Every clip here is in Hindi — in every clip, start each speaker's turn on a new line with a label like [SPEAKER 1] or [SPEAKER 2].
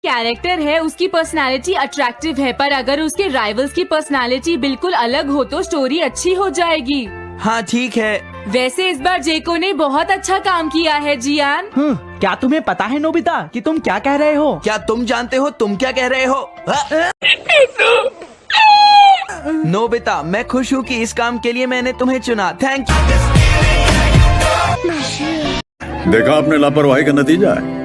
[SPEAKER 1] कैरेक्टर है, उसकी पर्सनालिटी अट्रैक्टिव है, पर अगर उसके राइवल्स की पर्सनालिटी बिल्कुल अलग हो तो स्टोरी अच्छी हो जाएगी।
[SPEAKER 2] हाँ ठीक है।
[SPEAKER 1] वैसे इस बार जेको ने बहुत अच्छा काम किया है जियान।
[SPEAKER 3] क्या तुम्हें पता है नोबिता कि तुम क्या कह रहे हो?
[SPEAKER 2] क्या तुम जानते हो तुम क्या कह रहे हो? नोबिता, मैं खुश हूँ कि इस काम के लिए मैंने तुम्हें चुना। Thank you.
[SPEAKER 4] देखा आपने लापरवाही का नतीजा है।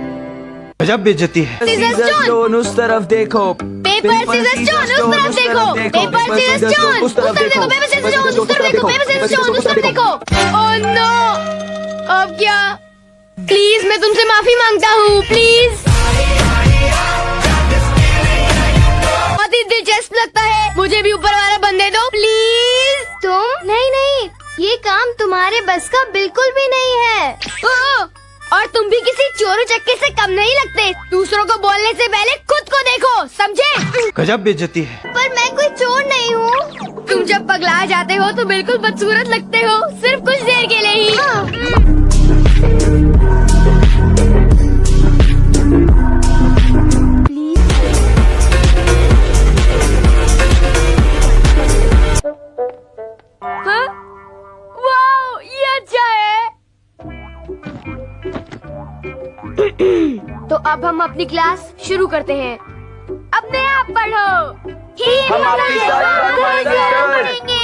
[SPEAKER 3] गजब बेइज्जती है।
[SPEAKER 2] सीजर स्टोन उस तरफ देखो।
[SPEAKER 5] पेपर सीजर स्टोन उस तरफ देखो। पेपर सीजर स्टोन उस तरफ देखो। पेपर सीजर स्टोन उस तरफ देखो। पेपर सीजर स्टोन उस तरफ देखो। ओह नो, अब क्या? प्लीज मैं तुमसे माफी मांगता हूँ, प्लीज। बहुत ही दिलचस्प लगता है, मुझे भी ऊपर वाला बनने दो प्लीज। तुम? नहीं, ये काम तुम्हारे बस का बिल्कुल भी नहीं है। और तुम भी किसी चोर चक्के से कम नहीं लगते। दूसरों को बोलने से पहले खुद को देखो, समझे?
[SPEAKER 3] गजब बेइज्जती है।
[SPEAKER 5] पर मैं कोई चोर नहीं हूँ। तुम जब पगला जाते हो तो बिल्कुल बदसूरत लगते हो, सिर्फ कुछ देर के लिए ही। वाओ, ये अच्छा है। तो अब हम अपनी क्लास शुरू करते हैं। अपने आप पढ़ो।
[SPEAKER 2] हम आपकी सारी बात
[SPEAKER 5] पढ़ेंगे।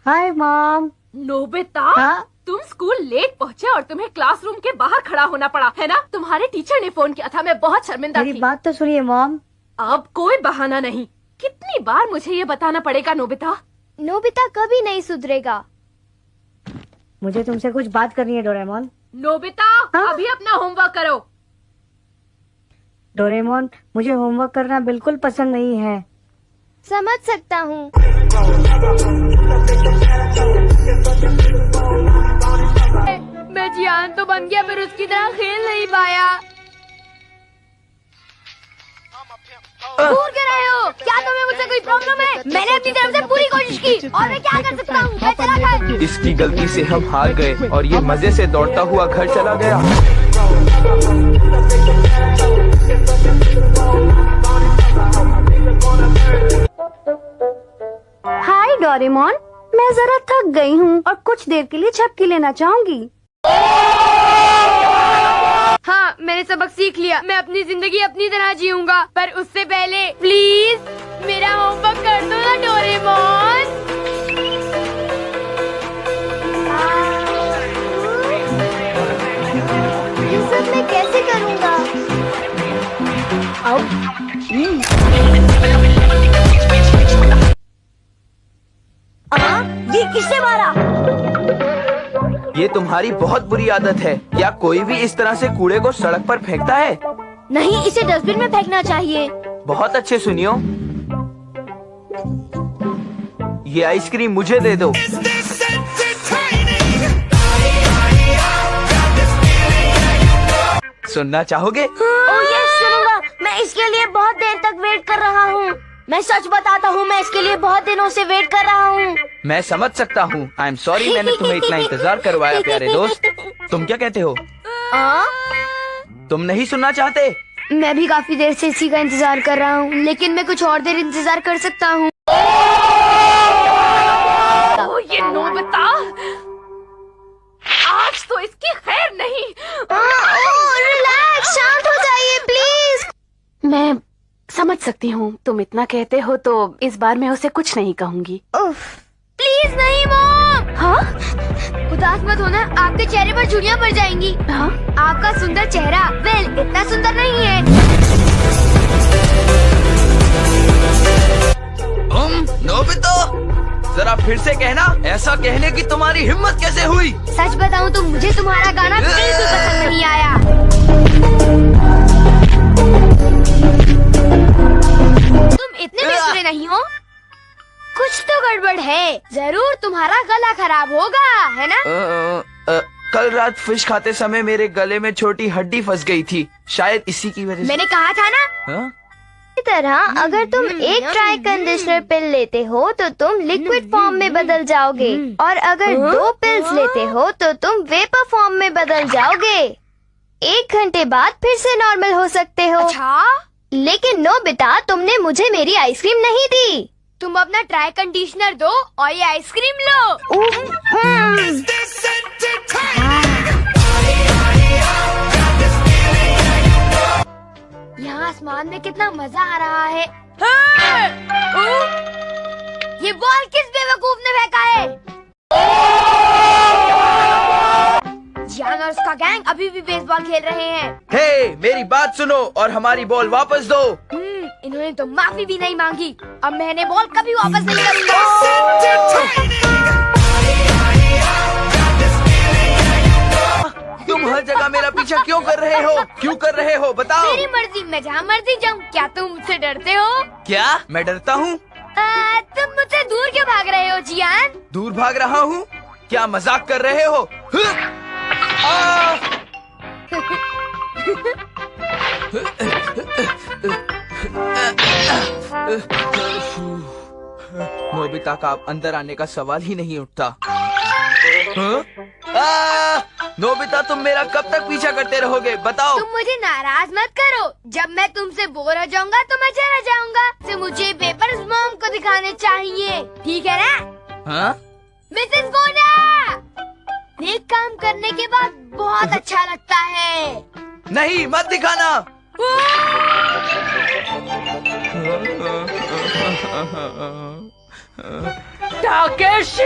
[SPEAKER 6] Hi mom.
[SPEAKER 1] नोबिता,
[SPEAKER 6] हाँ?
[SPEAKER 1] तुम स्कूल लेट पहुँचे और तुम्हें क्लासरूम के बाहर खड़ा होना पड़ा है ना? तुम्हारे टीचर ने फोन किया था, मैं बहुत शर्मिंदा
[SPEAKER 6] मेरी
[SPEAKER 1] थी।
[SPEAKER 6] बात तो सुनिए मॉम।
[SPEAKER 1] अब कोई बहाना नहीं। कितनी बार मुझे ये बताना पड़ेगा नोबिता?
[SPEAKER 5] नोबिता कभी नहीं सुधरेगा।
[SPEAKER 6] मुझे तुमसे कुछ बात करनी है डोरेमोन।
[SPEAKER 1] नोबिता,
[SPEAKER 6] हाँ?
[SPEAKER 1] अभी अपना होमवर्क करो।
[SPEAKER 6] डोरेमोन, मुझे होमवर्क करना बिल्कुल पसंद नहीं है।
[SPEAKER 5] समझ सकता हूँ। मैं जियान तो बन गया, पर उसकी तरह खेल नहीं पाया। घूर के रहे हो? क्या तुम्हें मुझसे कोई प्रॉब्लम है? मैंने अपनी तरफ से पूरी कोशिश की और मैं क्या कर सकता हूँ? मैं चला गया।
[SPEAKER 2] इसकी गलती से हम हार गए और ये मजे से दौड़ता हुआ घर चला गया।
[SPEAKER 6] हाय डोरेमोन, मैं जरा थक गई हूँ और कुछ देर के लिए झपकी लेना चाहूँगी।
[SPEAKER 5] हाँ, मैंने सबक सीख लिया। मैं अपनी जिंदगी अपनी तरह जीऊंगा, पर उससे पहले प्लीज मेरा होमवर्क कर दो ना डोरेमोन। ये सब मैं कैसे करूँगा?
[SPEAKER 6] ये किससे मारा?
[SPEAKER 2] ये तुम्हारी बहुत बुरी आदत है। क्या कोई भी इस तरह से कूड़े को सड़क पर फेंकता है?
[SPEAKER 5] नहीं, इसे डस्टबिन में फेंकना चाहिए।
[SPEAKER 2] बहुत अच्छे, सुनियो। ये आइसक्रीम मुझे दे दो। सुनना चाहोगे?
[SPEAKER 5] ओह यस, सुनूंगा। मैं इसके लिए बहुत देर तक वेट कर रहा हूँ। मैं सच बताता हूँ, मैं इसके लिए बहुत दिनों से वेट कर रहा हूँ।
[SPEAKER 2] मैं समझ सकता हूँ। आई एम सॉरी मैंने तुम्हें इतना इंतजार करवाया प्यारे दोस्त। तुम क्या कहते हो? तुम नहीं सुनना चाहते?
[SPEAKER 5] मैं भी काफी देर से इसी का इंतजार कर रहा हूँ, लेकिन मैं कुछ और देर इंतजार कर सकता हूँ।
[SPEAKER 1] ये नोबिता, आज तो इसकी खैर नहीं।
[SPEAKER 5] रिलैक्स, शांत हो जाइए प्लीज।
[SPEAKER 7] मैं समझ सकती हूँ, तुम इतना कहते हो तो इस बार मैं उसे कुछ नहीं कहूँगी।
[SPEAKER 5] प्लीज नहीं मॉम।
[SPEAKER 7] हाँ?
[SPEAKER 5] उदास मत होना, आपके चेहरे पर झुर्रियाँ पड़ जाएंगी।
[SPEAKER 7] हाँ?
[SPEAKER 5] आपका सुंदर चेहरा इतना सुंदर नहीं है।
[SPEAKER 2] नोबिता, जरा फिर से कहना, ऐसा कहने की तुम्हारी हिम्मत कैसे हुई?
[SPEAKER 5] सच बताऊं तो मुझे तुम्हारा गाना बिल्कुल पसंद नहीं आया। तुम इतने बेसुरे नहीं हो। कुछ तो गड़बड़ है, जरूर तुम्हारा गला खराब होगा, है ना?
[SPEAKER 2] कल रात फिश खाते समय मेरे गले में छोटी हड्डी फंस गई थी, शायद इसी की वजह से।
[SPEAKER 5] मैंने कहा था ना।
[SPEAKER 2] हाँ?
[SPEAKER 5] इसी तरह अगर तुम एक ट्राई कंडीशनर पिल लेते हो तो तुम लिक्विड फॉर्म में बदल जाओगे, और अगर 2 पिल्स लेते हो तो तुम वेपर फॉर्म में बदल जाओगे। 1 घंटे बाद फिर से नॉर्मल हो सकते हो।
[SPEAKER 6] अच्छा?
[SPEAKER 5] लेकिन नोबिता, तुमने मुझे मेरी आइसक्रीम नहीं दी।
[SPEAKER 6] तुम अपना ट्राई कंडीशनर दो और ये आइसक्रीम लो। यहाँ आसमान में कितना मजा आ रहा है। ये बॉल किस बेवकूफ ने फेंका है? जियान और उसका गैंग अभी भी बेसबॉल खेल रहे हैं।
[SPEAKER 2] हे, मेरी बात सुनो और हमारी बॉल वापस दो।
[SPEAKER 6] इन्होंने तो माफी भी नहीं मांगी। अब मैंने बॉल कभी वापस नहीं करूंगा।
[SPEAKER 2] तुम हर जगह मेरा पीछा क्यों कर रहे हो? क्यों कर रहे हो बताओ।
[SPEAKER 6] मेरी मर्जी, मैं जहाँ मर्जी जाऊँ। क्या तुम मुझसे डरते हो?
[SPEAKER 2] क्या मैं डरता हूँ?
[SPEAKER 6] तुम मुझसे दूर क्यों भाग रहे हो जियान?
[SPEAKER 2] दूर भाग रहा हूँ? क्या मजाक कर रहे हो? आ! नोबिता का अब अंदर आने का सवाल ही नहीं उठता। नोबिता, तुम मेरा कब तक पीछा करते रहोगे बताओ।
[SPEAKER 6] तुम मुझे नाराज मत करो। जब मैं तुमसे बोर हो जाऊंगा तो मैं चला जाऊंगा। तो मुझे पेपर्स मॉम को दिखाने चाहिए, ठीक है ना?
[SPEAKER 2] हाँ?
[SPEAKER 6] मिसेस बोना, एक काम करने के बाद बहुत अच्छा लगता है।
[SPEAKER 2] नहीं, मत दिखाना।
[SPEAKER 1] ताकेशी!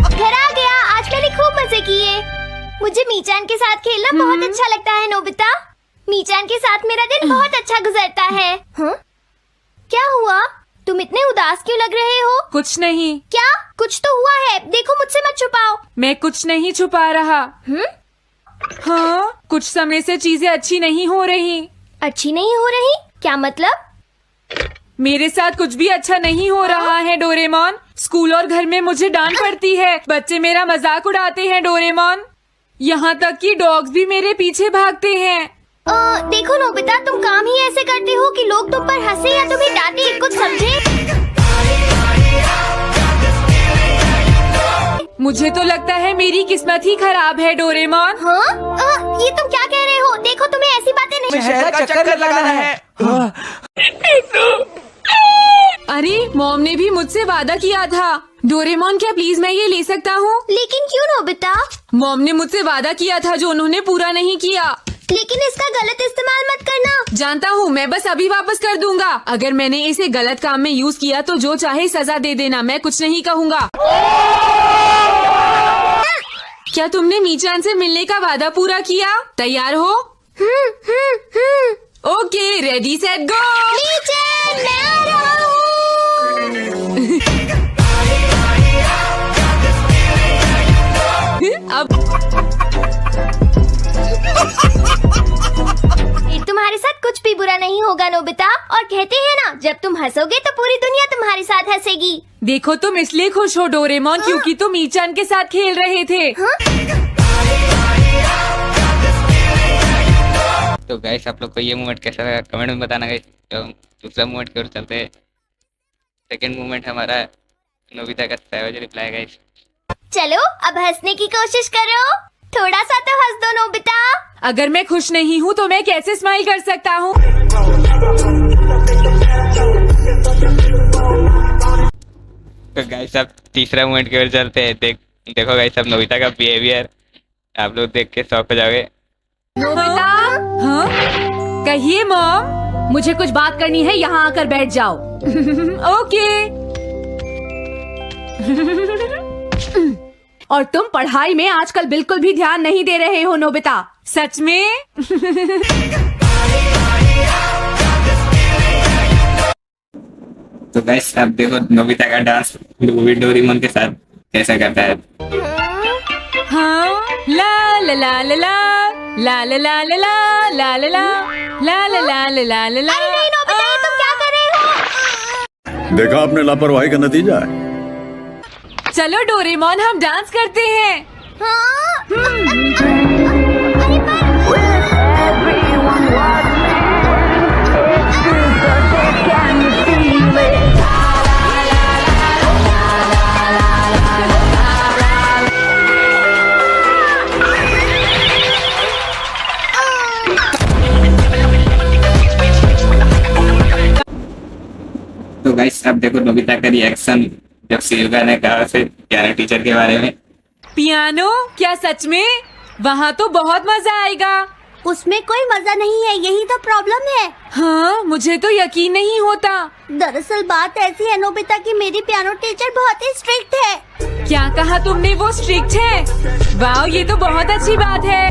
[SPEAKER 5] घर आ गया। आज मैंने खूब मजे किए। मुझे मीचान के साथ खेलना बहुत अच्छा लगता है नोबिता। मीचान के साथ मेरा दिन बहुत अच्छा गुजरता है। हाँ? क्या हुआ? तुम इतने उदास क्यों लग रहे हो?
[SPEAKER 1] कुछ नहीं।
[SPEAKER 5] क्या? कुछ तो हुआ है। देखो, मुझसे मत छुपाओ।
[SPEAKER 1] मैं कुछ नहीं छुपा रहा। हाँ, कुछ समय से चीजें अच्छी नहीं हो रही।
[SPEAKER 5] अच्छी नहीं हो रही? क्या मतलब?
[SPEAKER 1] मेरे साथ कुछ भी अच्छा नहीं हो रहा है डोरेमोन। स्कूल और घर में मुझे डांट पड़ती है। बच्चे मेरा मजाक उड़ाते हैं डोरेमोन। यहाँ तक कि डॉग्स भी मेरे पीछे भागते हैं।
[SPEAKER 5] देखो नोबिता, तुम काम ही ऐसे करते हो कि लोग तुम पर हंसे या तुम्हें डांटे। कुछ समझे?
[SPEAKER 1] मुझे तो लगता है मेरी किस्मत ही खराब है डोरेमोन।
[SPEAKER 5] हाँ? ये तुम क्या कह रहे हो? देखो, तुम्हें ऐसी बातें नहीं।
[SPEAKER 2] शहर का चक्कर लगाना है।
[SPEAKER 1] अरे, मॉम ने भी मुझसे वादा किया था। डोरेमोन, क्या प्लीज मैं ये ले सकता हूँ?
[SPEAKER 5] लेकिन क्यों नोबिता?
[SPEAKER 1] मॉम ने मुझसे वादा किया था जो उन्होंने पूरा नहीं किया।
[SPEAKER 5] लेकिन इसका गलत इस्तेमाल मत करना।
[SPEAKER 1] जानता हूँ, मैं बस अभी वापस कर दूंगा। अगर मैंने इसे गलत काम में यूज किया तो जो चाहे सजा दे देना, मैं कुछ नहीं कहूँगा। क्या तुमने मीचान से मिलने का वादा पूरा किया? तैयार हो? Okay, ready set go.
[SPEAKER 5] मीचान, मैं आ रहा हूँ।
[SPEAKER 1] अब
[SPEAKER 5] तुम्हारे साथ कुछ भी बुरा नहीं होगा नोबिता। और कहते हैं ना, जब तुम हंसोगे तो पूरी दुनिया तुम्हारे साथ हंसेगी।
[SPEAKER 1] देखो, तुम इसलिए खुश हो डोरेमोन क्योंकि तुम मीचान के साथ खेल रहे थे।
[SPEAKER 8] तो गाइस, आप लोग को ये मूवमेंट कैसा लगा कमेंट में बताना गाइस। तो दूसरा मूवमेंट की ओर चलते हैं। सेकंड मूवमेंट हमारा नोबिता का सैवेज रिप्लाई गाइस।
[SPEAKER 5] चलो, अब हंसने की कोशिश करो। थोड़ा सा तो हंस दो नोबिता।
[SPEAKER 1] अगर मैं खुश नहीं हूँ तो मैं कैसे स्माइल कर सकता हूँ?
[SPEAKER 8] तो गाइस, अब तीसरा मूवमेंट की ओर चलते हैं। देखो गाइस, अब नोबिता का बिहेवियर आप लोग देख के शॉक हो जाओगे।
[SPEAKER 1] नोबिता? हाँ? कहिए मॉम।
[SPEAKER 7] मुझे कुछ बात करनी है, यहाँ आकर बैठ जाओ।
[SPEAKER 1] ओके।
[SPEAKER 7] और तुम पढ़ाई में आजकल बिल्कुल भी ध्यान नहीं दे रहे हो नोबिता।
[SPEAKER 1] सच में?
[SPEAKER 8] तो गाइस, अब देखो नोबिता का डांस डोरेमोन के साथ कैसा करता है।
[SPEAKER 1] हाँ, ला ला ला ला ला ला ला ला ला ला ला ला ला ला ला ला ला ला ला।
[SPEAKER 5] अरे नहीं नोबिता, ये तुम क्या कर रहे हो?
[SPEAKER 4] देखा आपने लापरवाही का नतीजा है।
[SPEAKER 1] चलो डोरेमोन, हम डांस करते हैं।
[SPEAKER 5] हाँ?
[SPEAKER 8] तो गाइस अब देखो नोबिता का रिएक्शन जब शिजुका ने कहा उसे पियानो टीचर के बारे में।
[SPEAKER 1] पियानो? क्या सच में? वहाँ तो बहुत मजा आएगा।
[SPEAKER 5] उसमें कोई मजा नहीं है, यही तो प्रॉब्लम है।
[SPEAKER 1] हाँ, मुझे तो यकीन नहीं होता।
[SPEAKER 5] दरअसल बात ऐसी है नोबिता कि मेरी पियानो टीचर बहुत ही स्ट्रिक्ट है।
[SPEAKER 1] क्या कहा तुमने? वो स्ट्रिक्ट है? वाह, ये तो बहुत अच्छी बात है।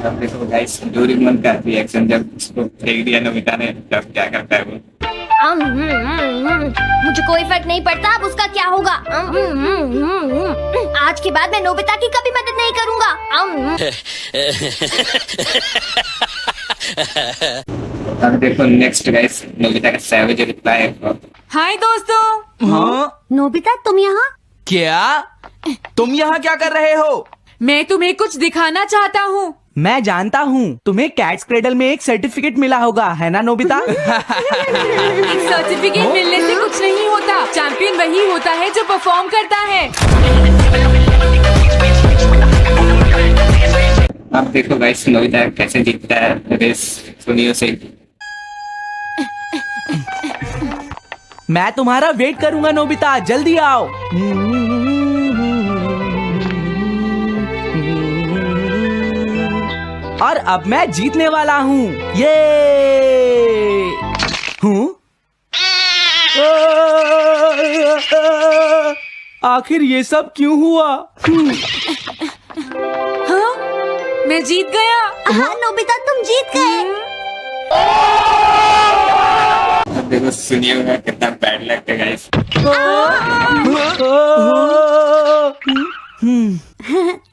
[SPEAKER 8] अब देखो गाइस डोरेमोन का रिएक्शन जब उसको फेंक दिया नोबिता ने, तब क्या करता है वो।
[SPEAKER 5] मुझे कोई फर्क नहीं पड़ता अब उसका क्या होगा। आज के बाद मैं नोबिता की कभी मदद नहीं करूंगा।
[SPEAKER 8] अब देखो नेक्स्ट गाइस नोबिता का सैवेज रिप्लाई।
[SPEAKER 1] हाय दोस्तों।
[SPEAKER 3] हाँ?
[SPEAKER 5] नोबिता तुम यहाँ?
[SPEAKER 3] क्या? तुम यहाँ क्या कर रहे हो?
[SPEAKER 1] मैं तुम्हें कुछ दिखाना चाहता हूँ।
[SPEAKER 3] मैं जानता हूँ तुम्हें कैट्स क्रेडल में एक सर्टिफिकेट मिला होगा, है ना नोबिता?
[SPEAKER 1] एक सर्टिफिकेट मिलने से कुछ नहीं होता। चैंपियन वही होता है जो परफॉर्म करता है।
[SPEAKER 8] अब देखो गाइस नोबिता कैसे जीतता है रेस सुनियो से।
[SPEAKER 3] मैं तुम्हारा वेट करूंगा नोबिता, जल्दी आओ। और अब मैं जीतने वाला हूँ। ये आखिर ये सब क्यों हुआ?
[SPEAKER 1] हाँ? मैं जीत गया।
[SPEAKER 5] हाँ नोबिता तुम जीत गए।
[SPEAKER 8] अब देखो सुनियो का कितना बैड लक है गाइस।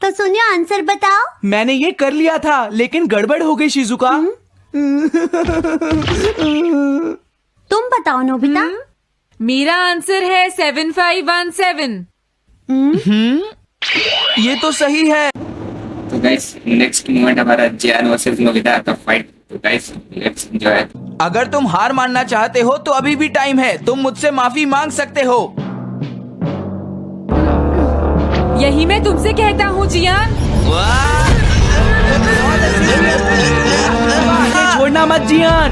[SPEAKER 5] तो सुनियो आंसर बताओ।
[SPEAKER 3] मैंने ये कर लिया था लेकिन गड़बड़ हो गई शिजुका।
[SPEAKER 5] तुम बताओ नोबिता।
[SPEAKER 1] मेरा आंसर है 7517।
[SPEAKER 3] ये तो सही है।
[SPEAKER 8] तो गाइस नेक्स्ट मोमेंट हमारा जियान वर्सेस नोबिता का फाइट। तो गाइस लेट्स एंजॉय।
[SPEAKER 2] अगर तुम हार मानना चाहते हो तो अभी भी टाइम है, तुम मुझसे माफी मांग सकते हो।
[SPEAKER 1] यही मैं तुमसे कहता हूँ जियान।
[SPEAKER 3] छोड़ना मत जियान।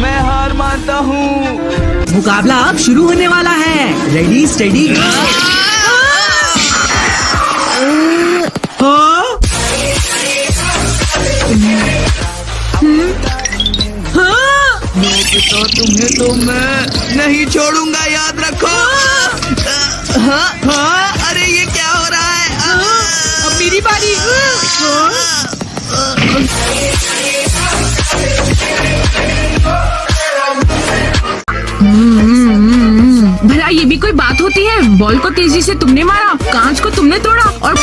[SPEAKER 2] मैं हार मानता हूँ।
[SPEAKER 3] मुकाबला अब शुरू होने वाला है। रेडी स्टेडी
[SPEAKER 2] तो तुम्हें तो मैं नहीं छोड़ूंगा, याद रखो। हाँ, अरे ये क्या हो रहा है?
[SPEAKER 1] अब मेरी बारी।
[SPEAKER 7] भला ये भी कोई बात होती है? बॉल को तेजी से तुमने मारा, कांच को तुमने तोड़ा और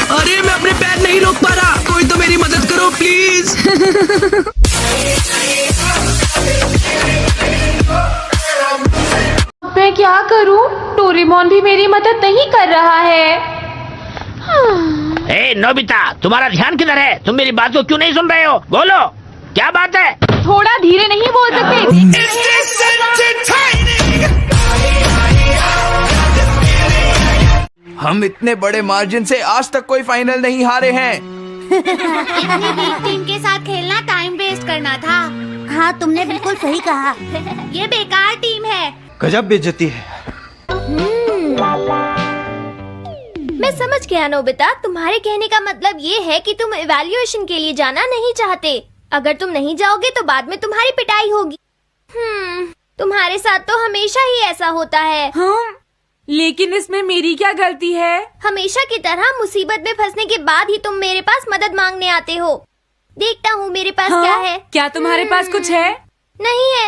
[SPEAKER 3] अरे मैं अपने पैर नहीं रोक पा रहा, कोई तो मेरी मदद करो प्लीज।
[SPEAKER 1] मैं क्या करूं? डोरेमोन भी मेरी मदद नहीं कर रहा है।
[SPEAKER 9] ए नोबिता, तुम्हारा ध्यान किधर है? तुम मेरी बात को क्यों नहीं सुन रहे हो? बोलो, क्या बात है?
[SPEAKER 1] थोड़ा धीरे नहीं बोल सकते?
[SPEAKER 2] हम इतने बड़े मार्जिन से आज तक कोई फाइनल नहीं हारे हैं।
[SPEAKER 5] इतनी वीक टीम के साथ खेलना टाइम वेस्ट करना था। हाँ तुमने बिल्कुल सही कहा। ये बेकार टीम है।
[SPEAKER 2] गजब बेइज्जती है।
[SPEAKER 5] मैं समझ गया नोबिता, तुम्हारे कहने का मतलब ये है कि तुम इवैल्यूएशन के लिए जाना नहीं चाहते। अगर तुम नहीं जाओगे तो बाद में तुम्हारी पिटाई होगी। तुम्हारे साथ तो हमेशा ही ऐसा होता है।
[SPEAKER 1] हाँ, लेकिन इसमें मेरी क्या गलती है?
[SPEAKER 5] हमेशा की तरह मुसीबत में फंसने के बाद ही तुम मेरे पास मदद मांगने आते हो। देखता हूँ मेरे पास
[SPEAKER 1] हाँ?
[SPEAKER 5] क्या है।
[SPEAKER 1] क्या तुम्हारे पास कुछ है?
[SPEAKER 5] नहीं है।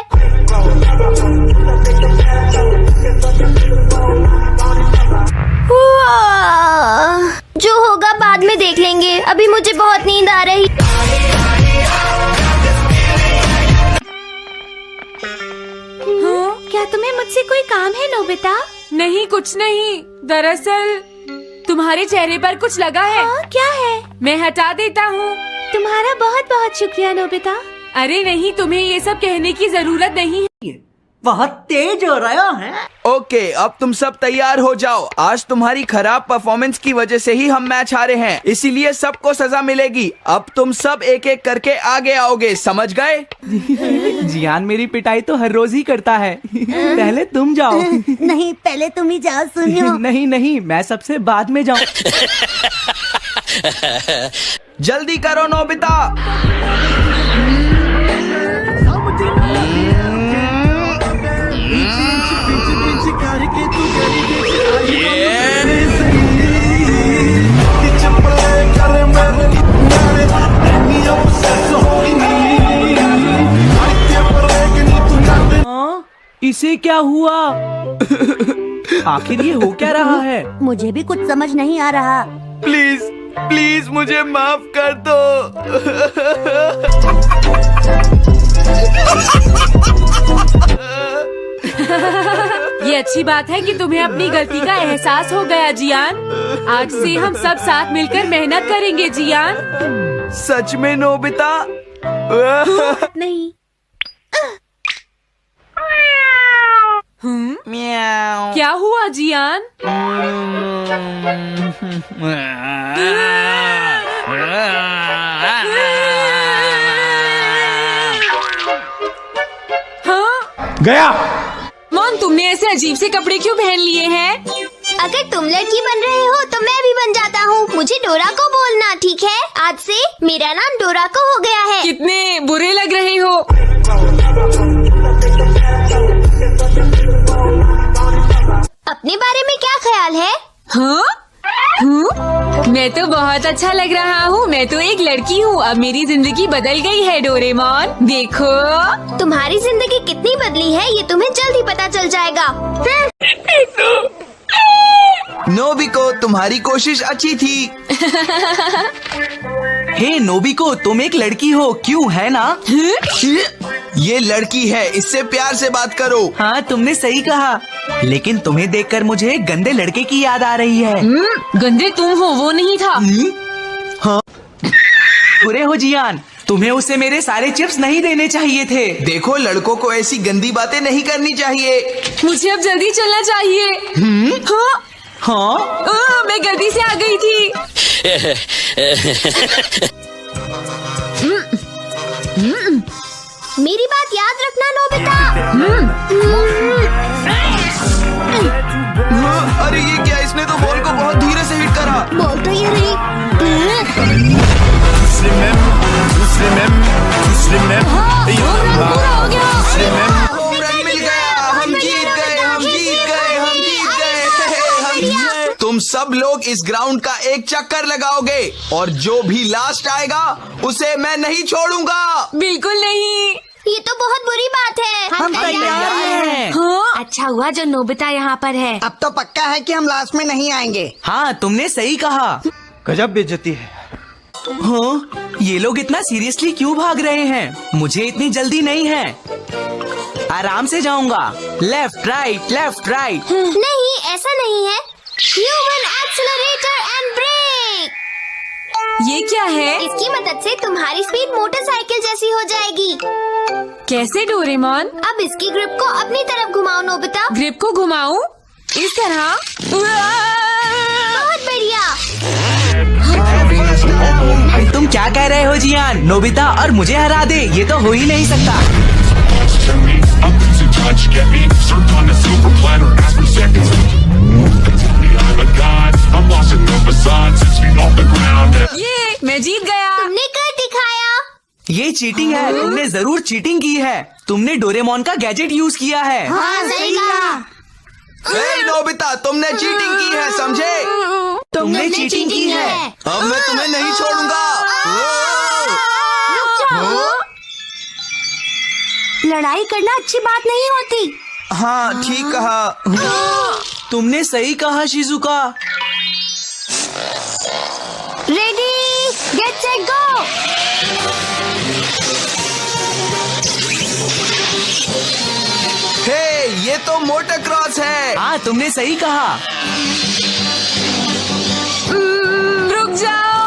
[SPEAKER 5] जो होगा बाद में देख लेंगे, अभी मुझे बहुत नींद आ रही।
[SPEAKER 7] क्या तुम्हें मुझसे कोई काम है नोबिता?
[SPEAKER 1] नहीं, कुछ नहीं। दरअसल तुम्हारे चेहरे पर कुछ लगा है।
[SPEAKER 7] क्या है?
[SPEAKER 1] मैं हटा देता हूँ।
[SPEAKER 7] तुम्हारा बहुत बहुत शुक्रिया नोबिता।
[SPEAKER 1] अरे नहीं, तुम्हें ये सब कहने की जरूरत नहीं है।
[SPEAKER 3] बहुत तेज हो रहा है।
[SPEAKER 2] ओके, अब तुम सब तैयार हो जाओ। आज तुम्हारी खराब परफॉर्मेंस की वजह से ही हम मैच हारे हैं, इसीलिए सबको सजा मिलेगी। अब तुम सब एक एक करके आगे आओगे, समझ गए?
[SPEAKER 3] जियान मेरी पिटाई तो हर रोज ही करता है। पहले तुम जाओ।
[SPEAKER 10] नहीं, पहले तुम ही जाओ सुनियो।
[SPEAKER 3] नहीं नहीं, मैं सबसे बाद में जाऊँ।
[SPEAKER 2] जल्दी करो नोबिता।
[SPEAKER 3] इसे क्या हुआ? आखिर ये हो क्या रहा है?
[SPEAKER 10] मुझे भी कुछ समझ नहीं आ रहा।
[SPEAKER 2] प्लीज प्लीज मुझे माफ कर दो।
[SPEAKER 1] ये अच्छी बात है कि तुम्हें अपनी गलती का एहसास हो गया जियान। आज से हम सब साथ मिलकर मेहनत करेंगे जियान।
[SPEAKER 2] सच में नोबिता?
[SPEAKER 7] नहीं।
[SPEAKER 1] क्या हुआ जियान?
[SPEAKER 3] गया।
[SPEAKER 1] मोन, तुमने ऐसे अजीब से कपड़े क्यों पहन लिए हैं?
[SPEAKER 5] अगर तुम लड़की बन रहे हो तो मैं भी बन जाता हूँ। मुझे डोरा को बोलना, ठीक है? आज से मेरा नाम डोरा को हो गया है।
[SPEAKER 1] कितने बुरे लग रहे हो।
[SPEAKER 5] अपने बारे में क्या ख्याल है?
[SPEAKER 1] हाँ? मैं तो बहुत अच्छा लग रहा हूँ। मैं तो एक लड़की हूँ। अब मेरी जिंदगी बदल गई है डोरेमोन, देखो।
[SPEAKER 5] तुम्हारी जिंदगी कितनी बदली है ये तुम्हें जल्द ही पता चल जाएगा।
[SPEAKER 2] नोबिको, तुम्हारी कोशिश अच्छी थी।
[SPEAKER 3] हे नोबिको, तुम एक लड़की हो, क्यों, है ना?
[SPEAKER 2] ये लड़की है, इससे प्यार से बात करो।
[SPEAKER 3] हाँ, तुमने सही कहा। लेकिन तुम्हें देखकर मुझे गंदे लड़के की याद आ रही है।
[SPEAKER 1] गंदे तुम हो, वो नहीं था।
[SPEAKER 3] हाँ। बुरे हो जियान, तुम्हें उसे मेरे सारे चिप्स नहीं देने चाहिए थे।
[SPEAKER 2] देखो, लड़कों को ऐसी गंदी बातें नहीं करनी चाहिए।
[SPEAKER 1] मुझे अब जल्दी चलना चाहिए। हाँ?
[SPEAKER 3] हाँ?
[SPEAKER 1] मैं गलती से आ गई थी।
[SPEAKER 5] मेरी बात याद रखना नोबिता।
[SPEAKER 2] अरे ये क्या, इसने तो बॉल को बहुत धीरे से हिट करा।
[SPEAKER 5] बोल तो ये रही।
[SPEAKER 2] होम रन मिल गया। हम जीत गए, हम जीत गए, हम जीत गए। तुम सब लोग इस ग्राउंड का एक चक्कर लगाओगे और जो भी लास्ट आएगा उसे मैं नहीं छोड़ूंगा।
[SPEAKER 1] बिल्कुल नहीं।
[SPEAKER 5] ये तो बहुत बुरी बात है।
[SPEAKER 10] हम तैयार हैं।
[SPEAKER 1] हाँ?
[SPEAKER 7] अच्छा हुआ जो नोबिता यहाँ पर है।
[SPEAKER 10] अब तो पक्का है कि हम लास्ट में नहीं आएंगे।
[SPEAKER 3] हाँ, तुमने सही कहा।
[SPEAKER 2] गजब बेइज्जती है।
[SPEAKER 3] हाँ, ये लोग इतना सीरियसली क्यों भाग रहे हैं? मुझे इतनी जल्दी नहीं है। आराम से जाऊंगा। Left right, left right.
[SPEAKER 5] नहीं, ऐसा नहीं है। Human accelerator and brake.
[SPEAKER 1] ये क्या है?
[SPEAKER 5] इसकी मदद से तुम्हारी स्पीड मोटरसाइकिल जैसी हो जाएगी।
[SPEAKER 1] कैसे डोरेमोन?
[SPEAKER 5] अब इसकी ग्रिप को अपनी तरफ घुमाओ नोबिता।
[SPEAKER 1] ग्रिप को घुमाऊं? इस तरह?
[SPEAKER 5] बहुत बढ़िया।
[SPEAKER 3] तुम क्या कह रहे हो जियान? नोबिता और मुझे हरा दे, ये तो हो ही नहीं सकता।
[SPEAKER 1] ये मैं जीत गया।
[SPEAKER 5] तुमने कर दिखाया।
[SPEAKER 3] ये चीटिंग है। तुमने जरूर चीटिंग की है। तुमने डोरेमोन का गैजेट यूज किया है।
[SPEAKER 5] हाँ, सही कहा।
[SPEAKER 2] हे नोबिता, तुमने चीटिंग की है, समझे?
[SPEAKER 3] तुमने चीटिंग की है।
[SPEAKER 2] अब मैं तुम्हें नहीं छोड़ूंगा।
[SPEAKER 5] लड़ाई करना अच्छी बात नहीं होती।
[SPEAKER 2] हाँ, ठीक कहा।
[SPEAKER 3] तुमने सही कहा शिजुका।
[SPEAKER 2] तो मोटर क्रॉस है।
[SPEAKER 3] हाँ, तुमने सही कहा।
[SPEAKER 1] रुक जाओ।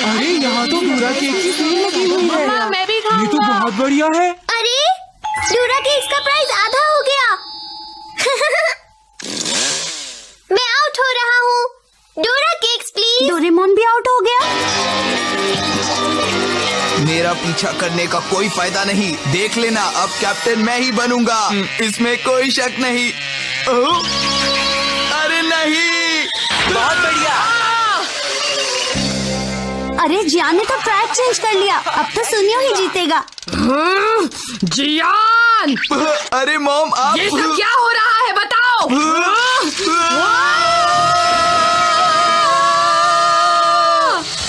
[SPEAKER 3] अरे यहाँ तो डोरा केक की सेल लगी हुई है।
[SPEAKER 1] हाँ, मैं भी खाऊंगा।
[SPEAKER 3] ये तो बहुत बढ़िया है।
[SPEAKER 5] अरे डोरा केक्स का प्राइस आधा हो गया। मैं आउट हो रहा हूँ। डोरा केक्स प्लीज।
[SPEAKER 10] डोरेमोन भी आउट हो गया।
[SPEAKER 2] मेरा पीछा करने का कोई फायदा नहीं। देख लेना, अब कैप्टन मैं ही बनूंगा, इसमें कोई शक नहीं। ओह, अरे नहीं।
[SPEAKER 3] बहुत बढ़िया।
[SPEAKER 10] अरे जियान ने तो ट्रैक चेंज कर लिया। अब तो सुनियो ही जीतेगा।
[SPEAKER 1] जियान,
[SPEAKER 2] अरे मॉम, आप
[SPEAKER 1] ये सब क्या हो रहा है बताओ।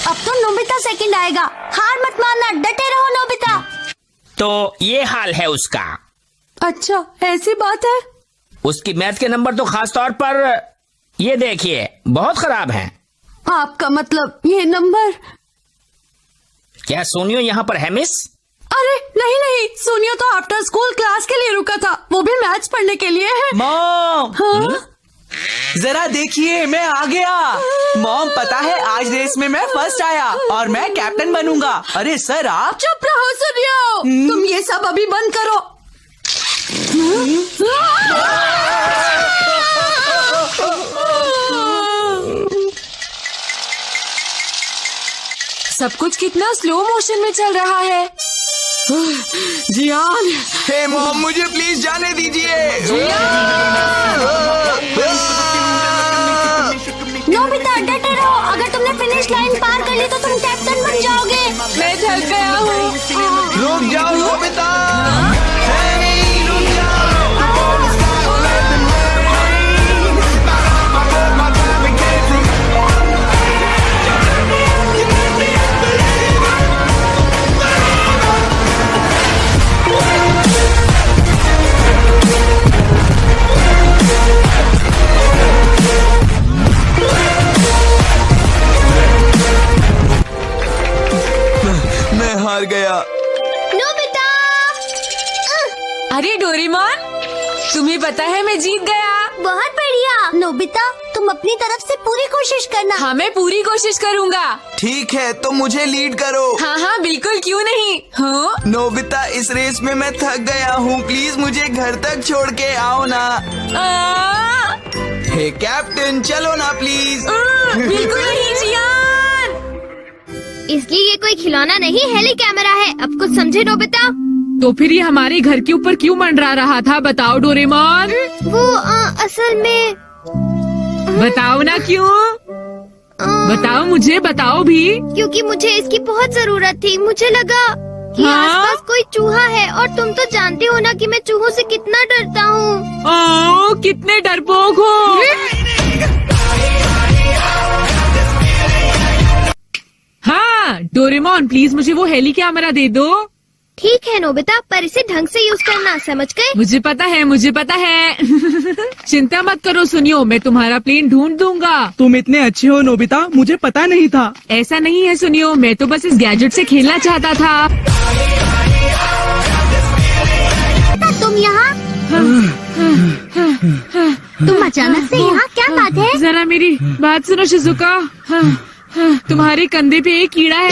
[SPEAKER 10] अब तो नोबिता सेकंड आएगा। हार मत मानना, डटे रहो नोबिता।
[SPEAKER 9] तो ये हाल है उसका।
[SPEAKER 1] अच्छा, ऐसी बात है।
[SPEAKER 9] उसकी मैथ के नंबर तो खास तौर पर ये देखिए बहुत खराब हैं।
[SPEAKER 10] आपका मतलब ये नंबर?
[SPEAKER 9] क्या सोनियो यहाँ पर है मिस?
[SPEAKER 10] अरे नहीं नहीं, सोनियो तो आफ्टर स्कूल क्लास के लिए रुका था, वो भी मैथ्स पढ़ने के लिए है।
[SPEAKER 3] मॉम,
[SPEAKER 10] हाँ?
[SPEAKER 3] जरा देखिए, मैं आ गया। मॉम, पता है आज रेस में मैं फर्स्ट आया और मैं कैप्टन बनूंगा। अरे सर आप
[SPEAKER 10] चुप रहो सुनियो, तुम ये सब अभी बंद करो।
[SPEAKER 1] सब कुछ कितना स्लो मोशन में चल रहा है। जियान,
[SPEAKER 2] हे मॉम, मुझे प्लीज जाने दीजिए।
[SPEAKER 10] नोबिता डटे रहो, अगर तुमने फिनिश लाइन पार कर ली तो तुम कैप्टन बन जाओगे।
[SPEAKER 1] मैं थक गया हूँ।
[SPEAKER 2] रुक जाओ नोबिता। मैं हार गया।
[SPEAKER 5] नोबिता।
[SPEAKER 1] अरे डोरेमोन, तुम्हें पता है मैं जीत गया।
[SPEAKER 5] बहुत बढ़िया।
[SPEAKER 10] नोबिता, तुम अपनी तरफ से पूरी कोशिश करना।
[SPEAKER 1] हाँ, मैं पूरी कोशिश करूँगा।
[SPEAKER 2] ठीक है, तो मुझे लीड करो।
[SPEAKER 1] हाँ हाँ, बिल्कुल, क्यों नहीं। हाँ?
[SPEAKER 2] नोबिता, इस रेस में मैं थक गया हूँ, प्लीज मुझे घर तक छोड़ के आओ ना। हे कैप्टन, चलो ना प्लीज।
[SPEAKER 1] बिल्कुल नहीं जियान।
[SPEAKER 5] इसलिए ये कोई खिलौना नहीं, हेली कैमरा है। अब कुछ समझे नोबिता?
[SPEAKER 1] तो फिर ये हमारे घर के ऊपर क्यों मंडरा रहा था, बताओ डोरेमोन।
[SPEAKER 5] वो असल में
[SPEAKER 1] बताओ ना क्यों। बताओ मुझे, बताओ भी।
[SPEAKER 5] क्योंकि मुझे इसकी बहुत जरूरत थी। मुझे लगा कि
[SPEAKER 1] हाँ?
[SPEAKER 5] आसपास कोई चूहा है, और तुम तो जानते हो ना कि मैं चूहों से कितना डरता हूँ।
[SPEAKER 1] ओह, कितने डरपोक हो। हाँ डोरेमोन, प्लीज मुझे वो हेली कैमरा दे दो।
[SPEAKER 5] ठीक है नोबिता, पर इसे ढंग से यूज करना, समझ गए?
[SPEAKER 1] मुझे पता है, मुझे पता है। चिंता मत करो सुनियो, मैं तुम्हारा प्लेन ढूंढ दूंगा।
[SPEAKER 3] तुम इतने अच्छे हो नोबिता, मुझे पता नहीं था।
[SPEAKER 1] ऐसा नहीं है सुनियो, मैं तो बस इस गैजेट से खेलना चाहता था।
[SPEAKER 5] तुम यहाँ? तुम अचानक से यहाँ, क्या बात है?
[SPEAKER 1] जरा मेरी बात सुनो शिजुका। तुम्हारे कंधे पे एक कीड़ा है।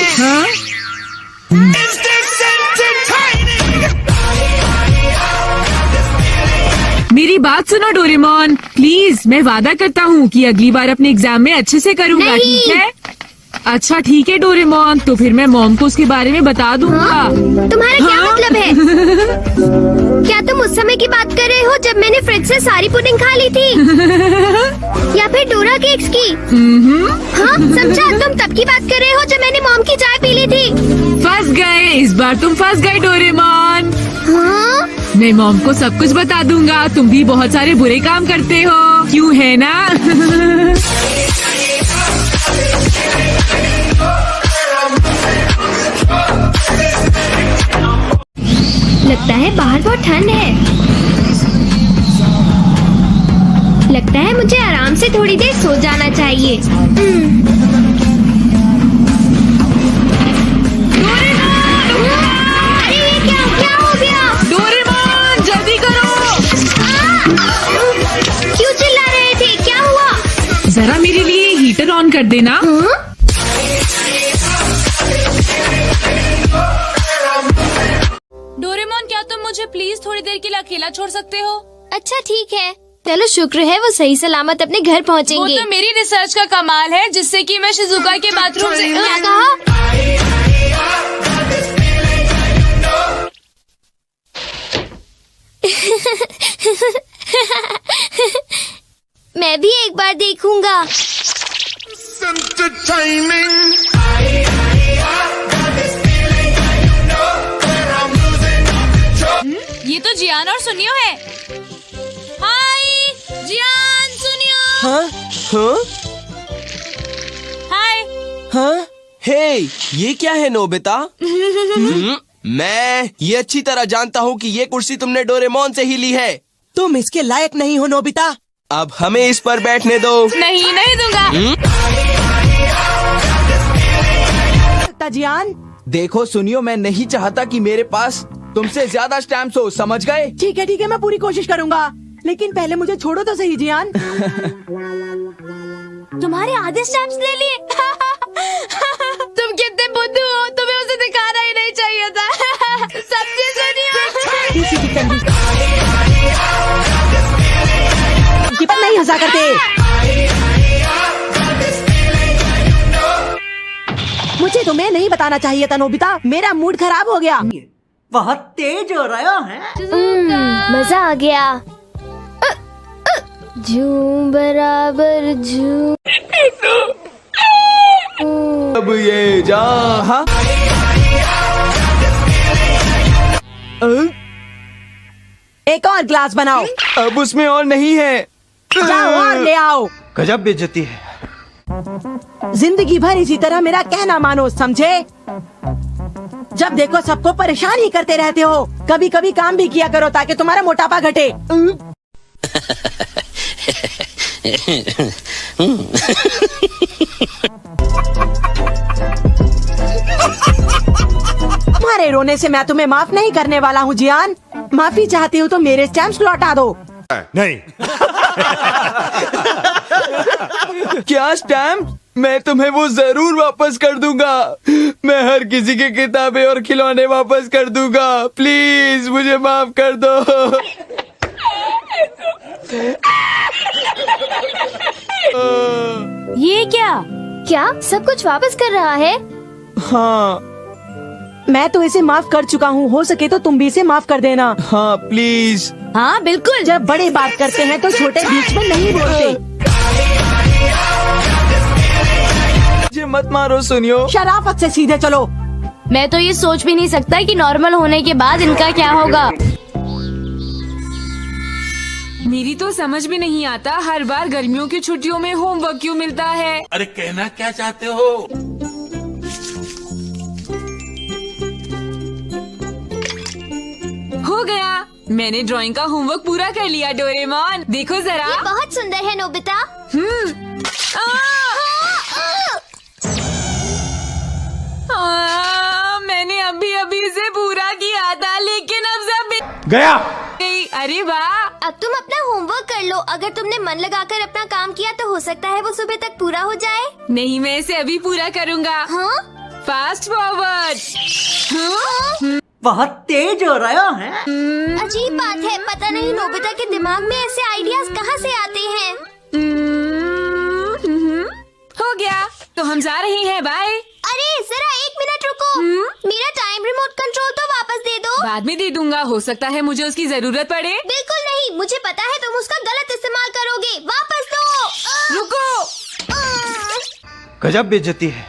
[SPEAKER 1] मेरी बात सुनो डोरेमोन, प्लीज। मैं वादा करता हूँ कि अगली बार अपने एग्जाम में अच्छे से करूँगा,
[SPEAKER 5] नहीं।
[SPEAKER 1] ठीक है? अच्छा ठीक है डोरेमोन, तो फिर मैं मॉम को उसके बारे में बता दूंगा।
[SPEAKER 5] हाँ? तुम्हारा क्या मतलब है? क्या तुम उस समय की बात कर रहे हो जब मैंने फ्रिज से सारी पुडिंग खा ली थी? या फिर डोरा केक्स की? हाँ समझा, तुम तब की बात कर रहे हो जब मैंने मॉम की चाय पी ली थी।
[SPEAKER 1] फंस गए, इस बार तुम फंस गए डोरेमोन।
[SPEAKER 5] हाँ?
[SPEAKER 1] मैं मॉम को सब कुछ बता दूंगा। तुम भी बहुत सारे बुरे काम करते हो, क्यों है ना?
[SPEAKER 5] लगता है बाहर बहुत ठंड है। लगता है मुझे आराम से थोड़ी देर सो जाना चाहिए।
[SPEAKER 1] डोरेमोन!
[SPEAKER 5] अरे ये क्या हो गया?
[SPEAKER 1] डोरेमोन जल्दी करो। कर देना।
[SPEAKER 11] डोरेमोन, क्या तुम मुझे प्लीज थोड़ी देर के लिए अकेला छोड़ सकते हो?
[SPEAKER 5] अच्छा ठीक है, चलो शुक्र है वो सही सलामत अपने घर
[SPEAKER 11] वो
[SPEAKER 5] पहुंचेंगे।
[SPEAKER 11] तो मेरी रिसर्च का कमाल है जिससे कि मैं शिजुका के बाथरूम से
[SPEAKER 5] क्या कहा? मैं भी एक बार देखूंगा।
[SPEAKER 11] ये तो जियान और सुनियो है। हाय जियान, सुनियो।
[SPEAKER 3] हाँ हाँ
[SPEAKER 11] हाय।
[SPEAKER 3] हाँ।
[SPEAKER 12] हे, ये क्या है नोबिता? मैं ये अच्छी तरह जानता हूँ कि ये कुर्सी तुमने डोरेमोन से ही ली है।
[SPEAKER 3] तुम इसके लायक नहीं हो नोबिता।
[SPEAKER 12] अब हमें इस पर बैठने दो।
[SPEAKER 11] नहीं दूंगा।
[SPEAKER 3] जियान,
[SPEAKER 12] देखो सुनियो, मैं नहीं चाहता कि मेरे पास तुमसे ज्यादा स्टैम्प्स हो, समझ गए?
[SPEAKER 3] ठीक है, मैं पूरी कोशिश करूँगा, लेकिन पहले मुझे छोड़ो तो सही जियान।
[SPEAKER 5] तुम्हारे आधे स्टैम्प्स ले लिए।
[SPEAKER 11] तुम कितने बुद्धू हो, तुम्हें उसे दिखाना ही नहीं चाहिए था। सच्ची सुनियो।
[SPEAKER 3] पर नहीं हंसा करते। मुझे तुम्हें नहीं बताना चाहिए था नोबिता, मेरा मूड खराब हो गया। बहुत तेज हो रहा है।
[SPEAKER 5] मजा आ गया। झूम बराबर झूम।
[SPEAKER 12] अब ये जा। हाँ?
[SPEAKER 3] एक और ग्लास बनाओ।
[SPEAKER 12] अब उसमें और नहीं है।
[SPEAKER 3] जाओ और ले आओ।
[SPEAKER 12] गजब बेइज्जती है।
[SPEAKER 3] जिंदगी भर इसी तरह मेरा कहना मानो, समझे? जब देखो सबको परेशान ही करते रहते हो। कभी कभी काम भी किया करो ताकि तुम्हारा मोटापा घटे। तुम्हारे रोने से मैं तुम्हें माफ नहीं करने वाला हूँ जियान। माफी चाहती हूँ तो मेरे स्टैम्प्स लौटा दो।
[SPEAKER 4] नहीं।
[SPEAKER 12] क्या स्टैम्प? मैं तुम्हें वो जरूर वापस कर दूंगा। मैं हर किसी की किताबें और खिलौने वापस कर दूंगा। प्लीज मुझे माफ कर दो।
[SPEAKER 5] ये क्या सब कुछ वापस कर रहा है?
[SPEAKER 12] हाँ।
[SPEAKER 3] मैं तो इसे माफ कर चुका हूँ, हो सके तो तुम भी इसे माफ कर देना।
[SPEAKER 12] हाँ प्लीज।
[SPEAKER 3] हाँ बिल्कुल। जब बड़े बात करते हैं तो छोटे बीच में नहीं बोलते।
[SPEAKER 12] मुझे मत मारो सुनियो।
[SPEAKER 3] शराफत से सीधे चलो।
[SPEAKER 5] मैं तो ये सोच भी नहीं सकता कि नॉर्मल होने के बाद इनका क्या होगा।
[SPEAKER 1] मेरी तो समझ में नहीं आता, हर बार गर्मियों की छुट्टियों में होमवर्क क्यों मिलता है?
[SPEAKER 4] अरे कहना क्या चाहते हो?
[SPEAKER 1] हो गया, मैंने ड्राइंग का होमवर्क पूरा कर लिया डोरेमोन, देखो जरा।
[SPEAKER 5] ये बहुत सुंदर है नोबिता।
[SPEAKER 1] मैंने अभी इसे पूरा किया था, लेकिन अब सब
[SPEAKER 4] गया।
[SPEAKER 1] अरे वाह।
[SPEAKER 5] अब तुम अपना होमवर्क कर लो। अगर तुमने मन लगाकर अपना काम किया तो हो सकता है वो सुबह तक पूरा हो जाए।
[SPEAKER 1] नहीं, मैं इसे अभी पूरा करूँगा।
[SPEAKER 5] हाँ?
[SPEAKER 1] Fast forward.
[SPEAKER 3] बहुत तेज हो रहा है।
[SPEAKER 5] अजीब बात है, पता नहीं नोबिता के दिमाग में ऐसे आइडियाज कहाँ से आते हैं।
[SPEAKER 1] हो गया, तो हम जा रहे हैं, बाय।
[SPEAKER 5] अरे जरा 1 मिनट रुको। मेरा टाइम रिमोट कंट्रोल तो वापस दे दो।
[SPEAKER 1] बाद में दे दूंगा, हो सकता है मुझे उसकी जरूरत पड़े।
[SPEAKER 5] बिल्कुल नहीं, मुझे पता है तुम उसका गलत इस्तेमाल करोगे। वापस दो।
[SPEAKER 1] रुको।
[SPEAKER 12] गजब बेइज्जती है।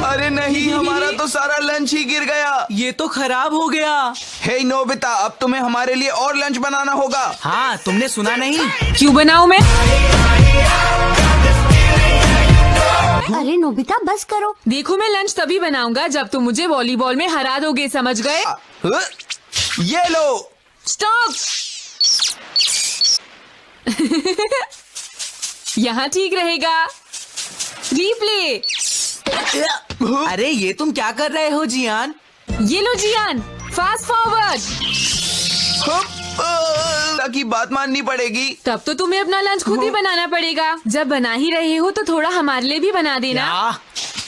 [SPEAKER 12] अरे नहीं, हमारा तो सारा लंच ही गिर गया।
[SPEAKER 3] ये तो खराब हो गया।
[SPEAKER 2] हे नोबिता, अब तुम्हें हमारे लिए और लंच बनाना होगा।
[SPEAKER 3] हाँ, तुमने सुना नहीं?
[SPEAKER 1] क्यों बनाऊं मैं?
[SPEAKER 5] अरे नोबिता बस करो।
[SPEAKER 1] देखो, मैं लंच तभी बनाऊंगा जब तुम मुझे वॉलीबॉल में हरा दोगे, समझ गए?
[SPEAKER 2] ये लो।
[SPEAKER 1] स्टॉप। यहाँ ठीक रहेगा। रीप्ले।
[SPEAKER 3] अरे ये तुम क्या कर रहे हो जियान?
[SPEAKER 1] ये लो जियान, फास्ट फॉरवर्ड।
[SPEAKER 2] की बात माननी पड़ेगी।
[SPEAKER 1] तब तो तुम्हें अपना लंच खुद ही बनाना पड़ेगा। जब बना ही रहे हो तो थोड़ा हमारे लिए भी बना देना।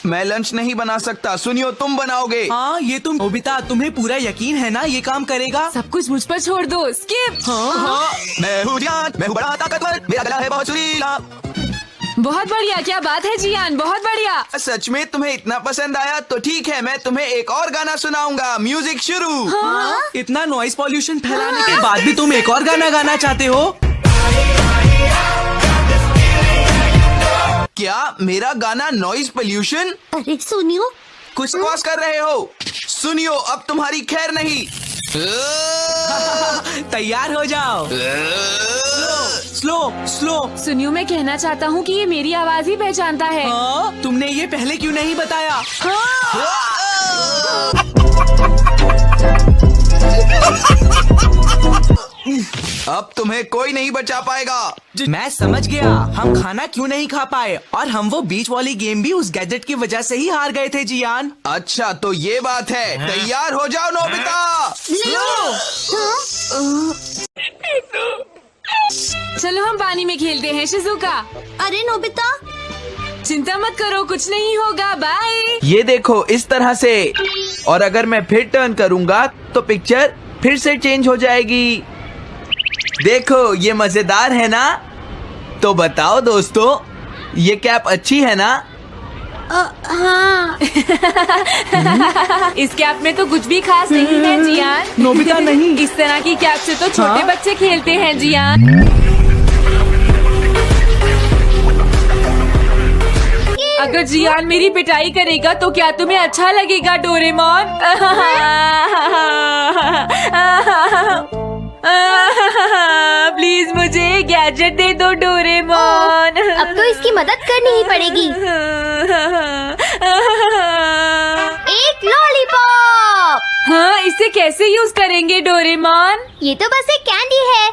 [SPEAKER 2] मैं लंच नहीं बना सकता, सुनियो तुम बनाओगे।
[SPEAKER 12] हाँ ये तुम नोबिता, तुम्हें पूरा यकीन है ना ये काम करेगा?
[SPEAKER 1] सब कुछ मुझ पर छोड़ दो, स्किप।
[SPEAKER 12] हाँ।
[SPEAKER 2] मैं हूँ जियान, मैं हूँ बड़ा ताकतवर, मेरा गला है बहुत सुरीला।
[SPEAKER 1] बहुत बढ़िया, क्या बात है जियान, बहुत बढ़िया।
[SPEAKER 2] सच में तुम्हें इतना पसंद आया तो ठीक है, मैं तुम्हें एक और गाना सुनाऊंगा। म्यूजिक शुरू।
[SPEAKER 1] हाँ?
[SPEAKER 12] इतना नॉइस पॉल्यूशन फैलाने के बाद भी तुम एक और गाना गाना चाहते हो?
[SPEAKER 2] क्या मेरा गाना नॉइज पोल्यूशन?
[SPEAKER 5] अरे सुनियो,
[SPEAKER 2] कुछ बकवास कर रहे हो। सुनियो, अब तुम्हारी खैर नहीं।
[SPEAKER 12] तैयार हो जाओ। Slow slow.
[SPEAKER 1] सुनियो, मैं कहना चाहता हूँ कि ये मेरी आवाज ही पहचानता है।
[SPEAKER 12] हाँ? तुमने ये पहले क्यों नहीं बताया?
[SPEAKER 2] अब तुम्हें कोई नहीं बचा पाएगा।
[SPEAKER 12] मैं समझ गया हम खाना क्यों नहीं खा पाए, और हम वो बीच वाली गेम भी उस गैजेट की वजह से ही हार गए थे जियान।
[SPEAKER 2] अच्छा तो ये बात है। तैयार हो जाओ नोबिता।
[SPEAKER 1] चलो हम पानी में खेलते हैं शिजुका।
[SPEAKER 5] अरे नोबिता,
[SPEAKER 1] चिंता मत करो, कुछ नहीं होगा, बाय।
[SPEAKER 12] ये देखो इस तरह से, और अगर मैं फिर टर्न करूँगा तो पिक्चर फिर से चेंज हो जाएगी। देखो ये मजेदार है ना? तो बताओ दोस्तों, ये कैप अच्छी है ना?
[SPEAKER 1] हाँ। इस कैप में तो कुछ भी खास नहीं है जियान।
[SPEAKER 12] नोबिता नहीं।
[SPEAKER 1] इस तरह की कैप से तो छोटे बच्चे खेलते हैं जियान। अगर जियान मेरी पिटाई करेगा तो क्या तुम्हें अच्छा लगेगा डोरेमोन? प्लीज मुझे गैजेट दे दो डोरेमोन।
[SPEAKER 5] अब तो इसकी मदद करनी ही पड़ेगी। एक लॉलीपॉप।
[SPEAKER 1] हाँ, इसे कैसे यूज करेंगे डोरेमोन?
[SPEAKER 5] ये तो बस एक कैंडी है।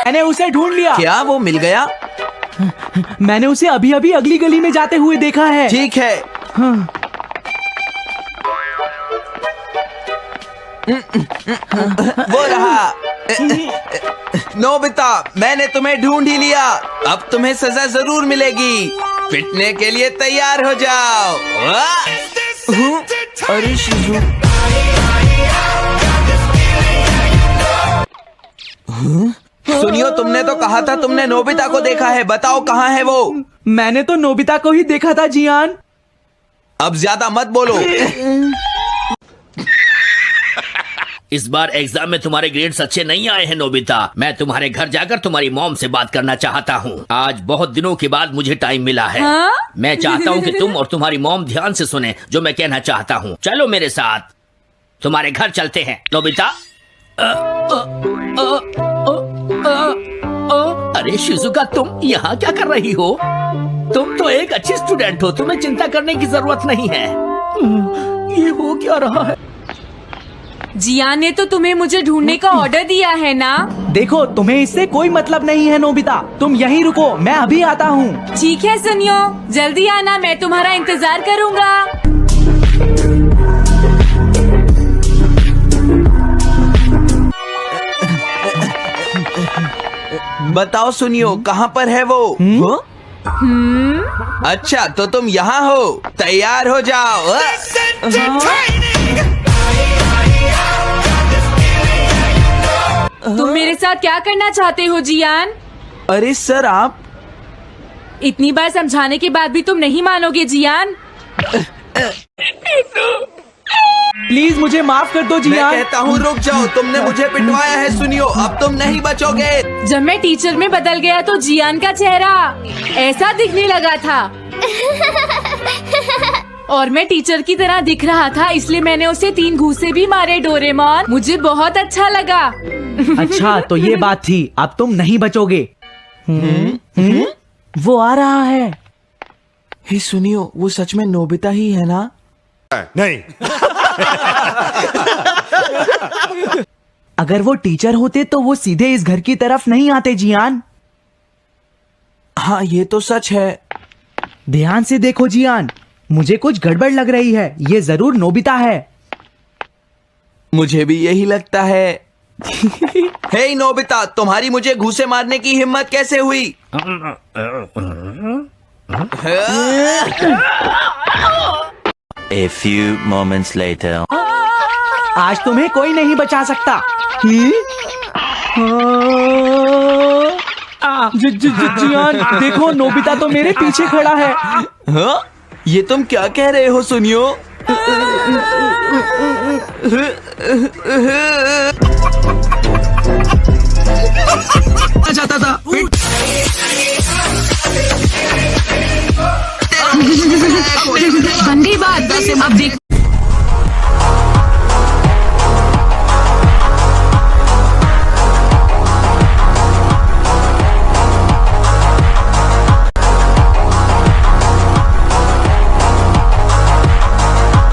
[SPEAKER 12] मैंने उसे ढूंढ लिया।
[SPEAKER 2] क्या वो मिल गया?
[SPEAKER 12] मैंने उसे अभी अभी अगली गली में जाते हुए देखा है।
[SPEAKER 2] ठीक है।
[SPEAKER 12] हाँ।
[SPEAKER 2] वो रहा। नोबिता, मैंने तुम्हें ढूंढ ही लिया। अब तुम्हें सजा जरूर मिलेगी। पिटने के लिए तैयार हो जाओ।
[SPEAKER 12] अरे शिजू,
[SPEAKER 2] सुनियो, तुमने तो कहा था तुमने नोबिता को देखा है। बताओ कहाँ है वो?
[SPEAKER 12] मैंने तो नोबिता को ही देखा था जियान।
[SPEAKER 2] अब ज्यादा मत बोलो।
[SPEAKER 9] इस बार एग्जाम में तुम्हारे ग्रेड्स अच्छे नहीं आए हैं नोबिता। मैं तुम्हारे घर जाकर तुम्हारी मॉम से बात करना चाहता हूँ। आज बहुत दिनों के बाद मुझे टाइम मिला है।
[SPEAKER 1] हाँ?
[SPEAKER 9] मैं चाहता हूँ कि तुम और तुम्हारी मॉम ध्यान से सुने जो मैं कहना चाहता हूँ। चलो मेरे साथ, तुम्हारे घर चलते हैं। नोबिता। अरे शिजुका, तुम यहाँ क्या कर रही हो? तुम तो एक अच्छी स्टूडेंट हो, तुम्हें चिंता करने की जरूरत नहीं है। ये हो क्या रहा है?
[SPEAKER 1] जियान ने तो तुम्हें मुझे ढूंढने का ऑर्डर दिया है ना?
[SPEAKER 12] देखो तुम्हें इससे कोई मतलब नहीं है नोबिता, तुम यहीं रुको, मैं अभी आता हूँ।
[SPEAKER 1] ठीक है सुनियो, जल्दी आना, मैं तुम्हारा इंतजार करूँगा।
[SPEAKER 2] बताओ सुनियो, कहाँ पर है वो? अच्छा तो तुम यहाँ हो। तैयार हो जाओ।
[SPEAKER 1] तुम मेरे साथ क्या करना चाहते हो जियान?
[SPEAKER 12] अरे सर, आप
[SPEAKER 1] इतनी बार समझाने के बाद भी तुम नहीं मानोगे जियान?
[SPEAKER 12] प्लीज मुझे माफ कर दो
[SPEAKER 2] मैं
[SPEAKER 12] जियान।
[SPEAKER 2] कहता हूँ रुक जाओ, तुमने मुझे पिटवाया है सुनियो, अब तुम नहीं बचोगे।
[SPEAKER 1] जब मैं टीचर में बदल गया तो जियान का चेहरा ऐसा दिखने लगा था। और मैं टीचर की तरह दिख रहा था, इसलिए मैंने उसे 3 घूंसे भी मारे डोरेमोन। मुझे बहुत अच्छा लगा।
[SPEAKER 3] अच्छा तो ये बात थी, अब तुम नहीं बचोगे। वो आ रहा है।
[SPEAKER 12] हे सुनियो, वो सच में नोबिता ही है ना?
[SPEAKER 4] नहीं।
[SPEAKER 3] अगर वो टीचर होते तो वो सीधे इस घर की तरफ नहीं आते जियान।
[SPEAKER 12] हाँ ये तो सच है।
[SPEAKER 3] ध्यान से देखो जियान, मुझे कुछ गड़बड़ लग रही है। ये जरूर नोबिता है।
[SPEAKER 12] मुझे भी यही लगता है। हे नोबिता, तुम्हारी मुझे घूंसे मारने की हिम्मत कैसे हुई?
[SPEAKER 13] A few moments later.
[SPEAKER 3] आज तुम्हें कोई नहीं बचा सकता। जियान देखो, नोबिता तो मेरे पीछे खड़ा है।
[SPEAKER 12] हाँ? ये तुम क्या कह रहे हो सुनियो?
[SPEAKER 2] जाता था
[SPEAKER 10] बन गई बात। अब देख